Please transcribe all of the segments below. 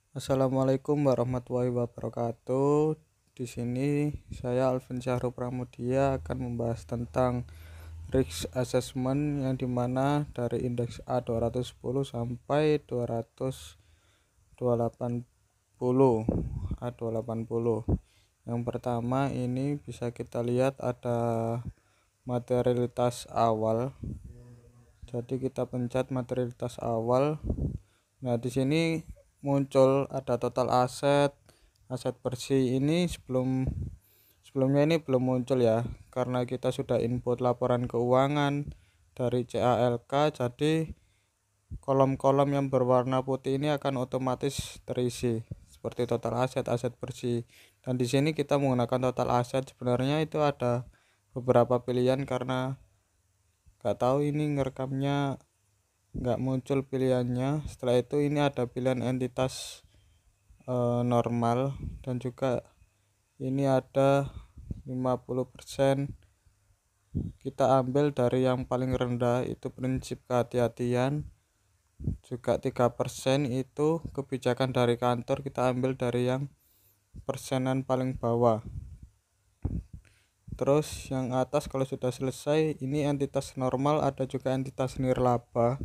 Assalamualaikum warahmatullahi wabarakatuh. Di sini saya Alvin Syahru Pramudia akan membahas tentang risk assessment yang dimana dari indeks A210 sampai 280 A280. Yang pertama ini bisa kita lihat ada materialitas awal. Jadi kita pencet materialitas awal. Nah, di sini muncul ada total aset bersih. Ini sebelumnya ini belum muncul ya, karena kita sudah input laporan keuangan dari CALK. Jadi kolom-kolom yang berwarna putih ini akan otomatis terisi seperti total aset bersih. Dan di sini kita menggunakan total aset. Sebenarnya itu ada beberapa pilihan karena nggak tahu ini ngerekamnya nggak muncul pilihannya. Setelah itu ini ada pilihan entitas normal, dan juga ini ada 50%. Kita ambil dari yang paling rendah, itu prinsip kehati-hatian. Juga 3% itu kebijakan dari kantor, kita ambil dari yang persenan paling bawah. Terus yang atas kalau sudah selesai, ini entitas normal, ada juga entitas nirlaba.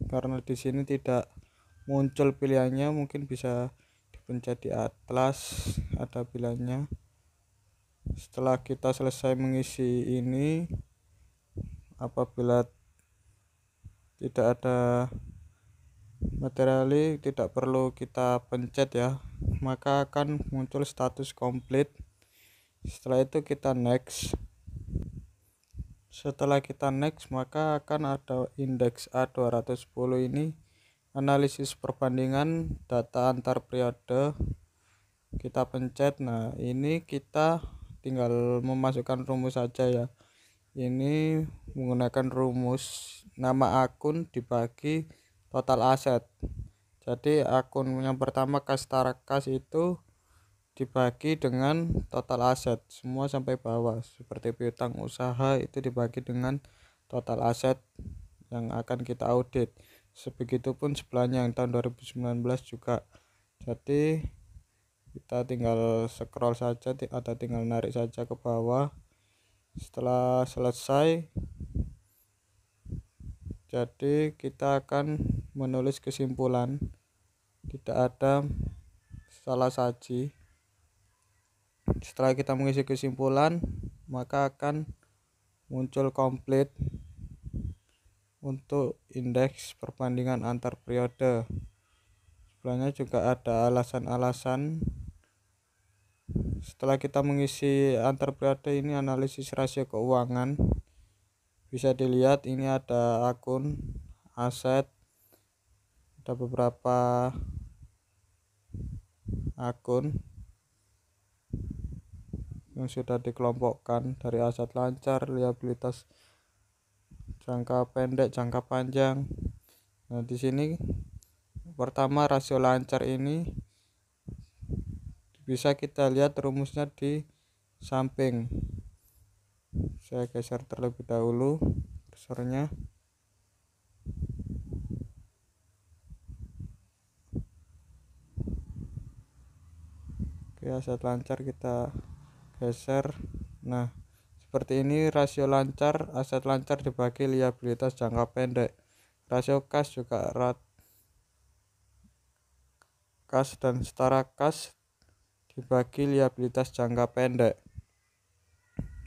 Karena di sini tidak muncul pilihannya, mungkin bisa dipencet di atlas, ada pilihannya. Setelah kita selesai mengisi ini, apabila tidak ada materiali, tidak perlu kita pencet ya, maka akan muncul status komplit. Setelah itu kita next. Setelah kita next, maka akan ada indeks A210 ini, analisis perbandingan data antar periode. Kita pencet. Nah, ini kita tinggal memasukkan rumus saja ya. Ini menggunakan rumus nama akun dibagi total aset. Jadi akun yang pertama kas Tarakas itu dibagi dengan total aset semua sampai bawah, seperti piutang usaha itu dibagi dengan total aset yang akan kita audit. Sebegitupun sebelahnya yang tahun 2019 juga. Jadi kita tinggal scroll saja atau tinggal narik saja ke bawah. Setelah selesai, jadi kita akan menulis kesimpulan, tidak ada salah saji. Setelah kita mengisi kesimpulan, maka akan muncul komplit untuk indeks perbandingan antar periode. Sebelahnya juga ada alasan-alasan. Setelah kita mengisi antar periode ini, analisis rasio keuangan, bisa dilihat ini ada akun, aset, ada beberapa akun yang sudah dikelompokkan dari aset lancar, liabilitas jangka pendek, jangka panjang. Nah, di sini pertama rasio lancar ini bisa kita lihat rumusnya di samping. Saya geser terlebih dahulu kursornya. Oke, aset lancar kita geser. Nah, seperti ini rasio lancar, aset lancar dibagi liabilitas jangka pendek. Rasio kas juga kas dan setara kas dibagi liabilitas jangka pendek.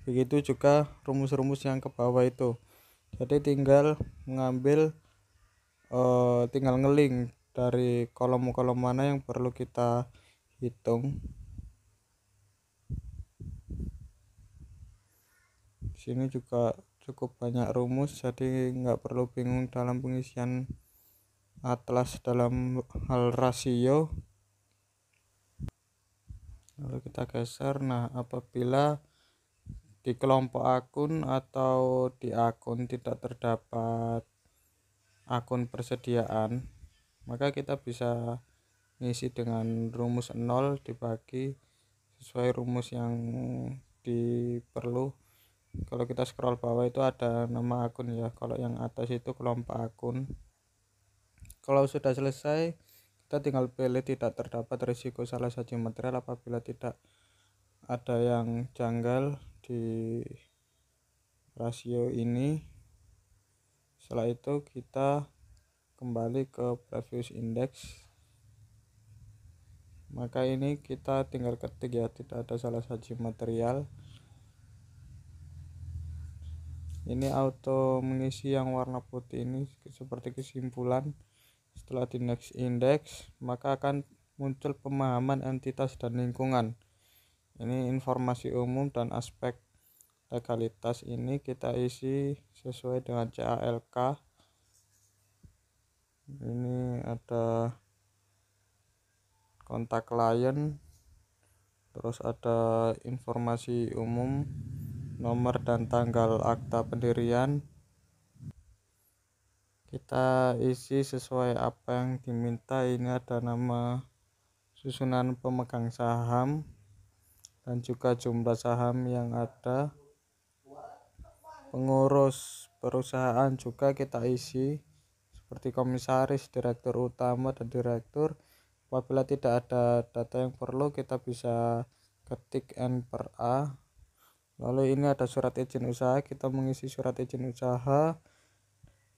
Begitu juga rumus-rumus yang ke bawah itu. Jadi tinggal mengambil tinggal ngeling dari kolom-kolom mana yang perlu kita hitung. Sini juga cukup banyak rumus, jadi nggak perlu bingung dalam pengisian atlas dalam hal rasio. Lalu kita geser. Nah, apabila di kelompok akun atau di akun tidak terdapat akun persediaan, maka kita bisa ngisi dengan rumus 0 dibagi sesuai rumus yang diperlu. Kalau kita scroll bawah itu ada nama akun ya, kalau yang atas itu kelompok akun. Kalau sudah selesai, kita tinggal pilih tidak terdapat risiko salah satu material apabila tidak ada yang janggal di rasio ini. Setelah itu kita kembali ke previous index, maka ini kita tinggal ketik ya, tidak ada salah satu material. Ini auto mengisi yang warna putih ini seperti kesimpulan. Setelah di next index, maka akan muncul pemahaman entitas dan lingkungan. Ini informasi umum dan aspek legalitas ini kita isi sesuai dengan CALK. Ini ada kontak klien, terus ada informasi umum, nomor dan tanggal akta pendirian. Kita isi sesuai apa yang diminta. Ini ada nama susunan pemegang saham dan juga jumlah saham yang ada. Pengurus perusahaan juga kita isi seperti komisaris, direktur utama, dan direktur. Apabila tidak ada data yang perlu, kita bisa ketik N per A. Lalu ini ada surat izin usaha, kita mengisi surat izin usaha,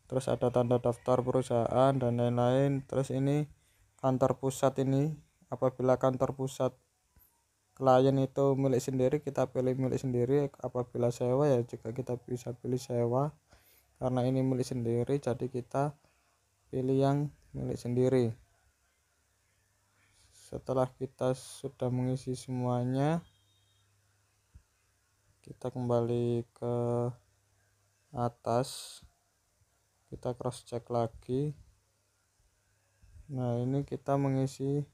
terus ada tanda daftar perusahaan dan lain-lain. Terus ini kantor pusat, ini apabila kantor pusat klien itu milik sendiri, kita pilih milik sendiri. Apabila sewa ya juga kita bisa pilih sewa, karena ini milik sendiri jadi kita pilih yang milik sendiri. Setelah kita sudah mengisi semuanya, kita kembali ke atas, kita cross check lagi. Nah, ini kita mengisi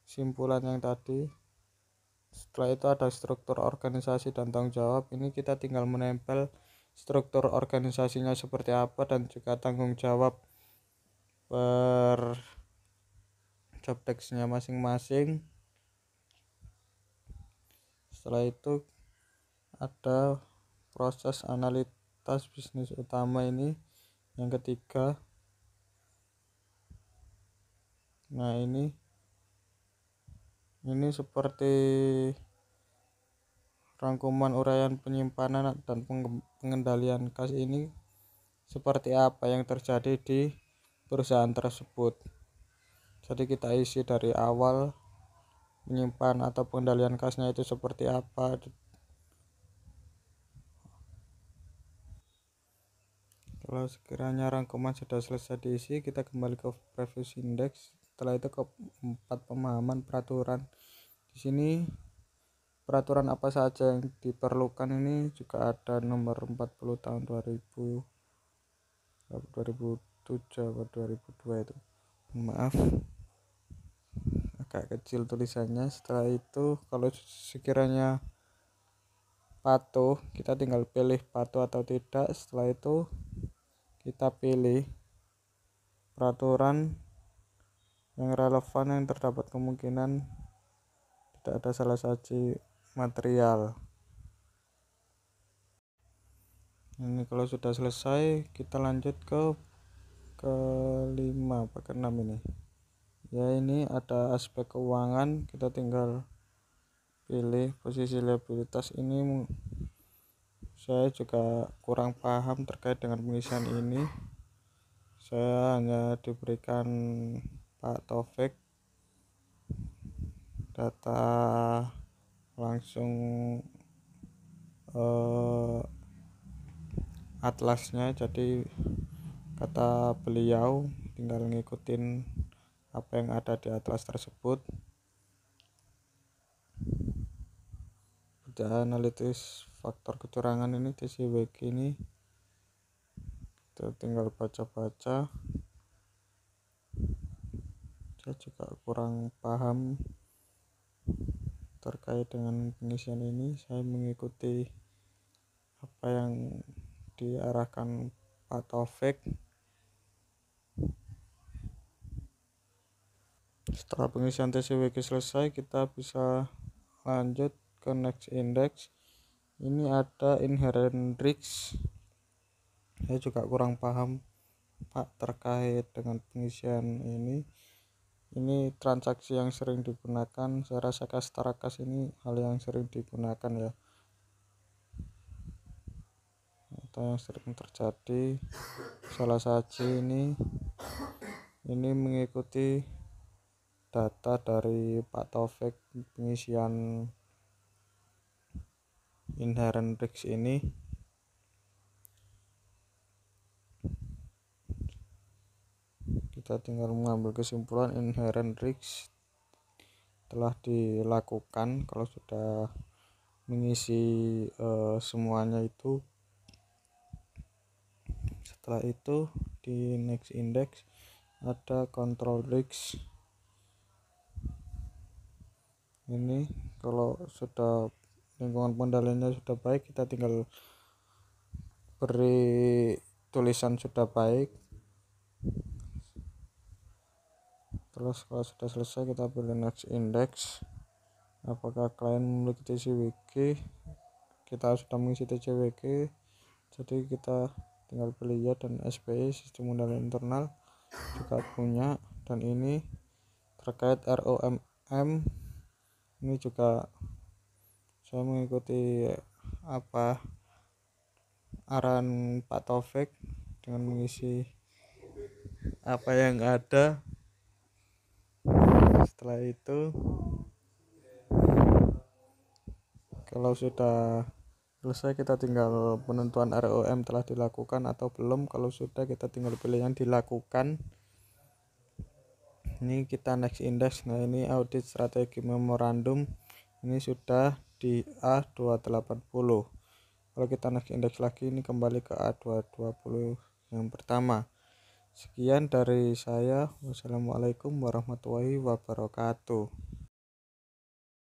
simpulan yang tadi. Setelah itu ada struktur organisasi dan tanggung jawab. Ini kita tinggal menempel struktur organisasinya seperti apa dan juga tanggung jawab per job desk-nya masing-masing. Setelah itu ada proses analitas bisnis utama, ini yang ketiga. Nah, ini seperti rangkuman uraian penyimpanan dan pengendalian kas. Ini seperti apa yang terjadi di perusahaan tersebut. Jadi kita isi dari awal, menyimpan atau pengendalian kasnya itu seperti apa. Kalau sekiranya rangkuman sudah selesai diisi, kita kembali ke previous index. Setelah itu ke 4 pemahaman peraturan. Di sini peraturan apa saja yang diperlukan, ini juga ada nomor 40 tahun 2007 atau 2002 itu. Maaf, agak kecil tulisannya. Setelah itu kalau sekiranya patuh, kita tinggal pilih patuh atau tidak. Setelah itu kita pilih peraturan yang relevan yang terdapat kemungkinan tidak ada salah satu material. Ini kalau sudah selesai, kita lanjut ke kelima atau keenam ini. Ya, ini ada aspek keuangan, kita tinggal pilih posisi liabilitas. Ini saya juga kurang paham terkait dengan pengisian ini. Saya hanya diberikan Pak Taufik data langsung atlasnya, jadi kata beliau tinggal ngikutin apa yang ada di atlas tersebut. Pada analitis faktor kecurangan ini TCWG ini kita tinggal baca-baca. Saya juga kurang paham terkait dengan pengisian ini. Saya mengikuti apa yang diarahkan Pak Taufik. Setelah pengisian TCWG selesai, kita bisa lanjut ke next index. Ini ada inherent risk. Saya juga kurang paham Pak terkait dengan pengisian ini. Ini transaksi yang sering digunakan. Saya rasa Kas ini hal yang sering digunakan ya, atau yang sering terjadi. Salah satu ini mengikuti data dari Pak Taufik, pengisian inherent risk ini. Kita tinggal mengambil kesimpulan inherent risk telah dilakukan kalau sudah mengisi semuanya itu. Setelah itu di next index ada control risk. Ini kalau sudah lingkungan pengendaliannya sudah baik, kita tinggal beri tulisan sudah baik. Terus kalau sudah selesai kita pilih next index. Apakah klien memiliki TCWG? Kita sudah mengisi TCWG, jadi kita tinggal pilih ya. Dan SPI, sistem pengendalian internal, juga punya. Dan ini terkait ROMM, ini juga saya mengikuti arahan Pak Taufik dengan mengisi apa yang ada. Setelah itu kalau sudah selesai kita tinggal penentuan ROM telah dilakukan atau belum. Kalau sudah, kita tinggal pilih yang dilakukan. Ini kita next index. Nah, ini audit strategi memorandum, ini sudah di A280. Kalau kita next index lagi, ini kembali ke A220 yang pertama. Sekian dari saya. Wassalamualaikum warahmatullahi wabarakatuh.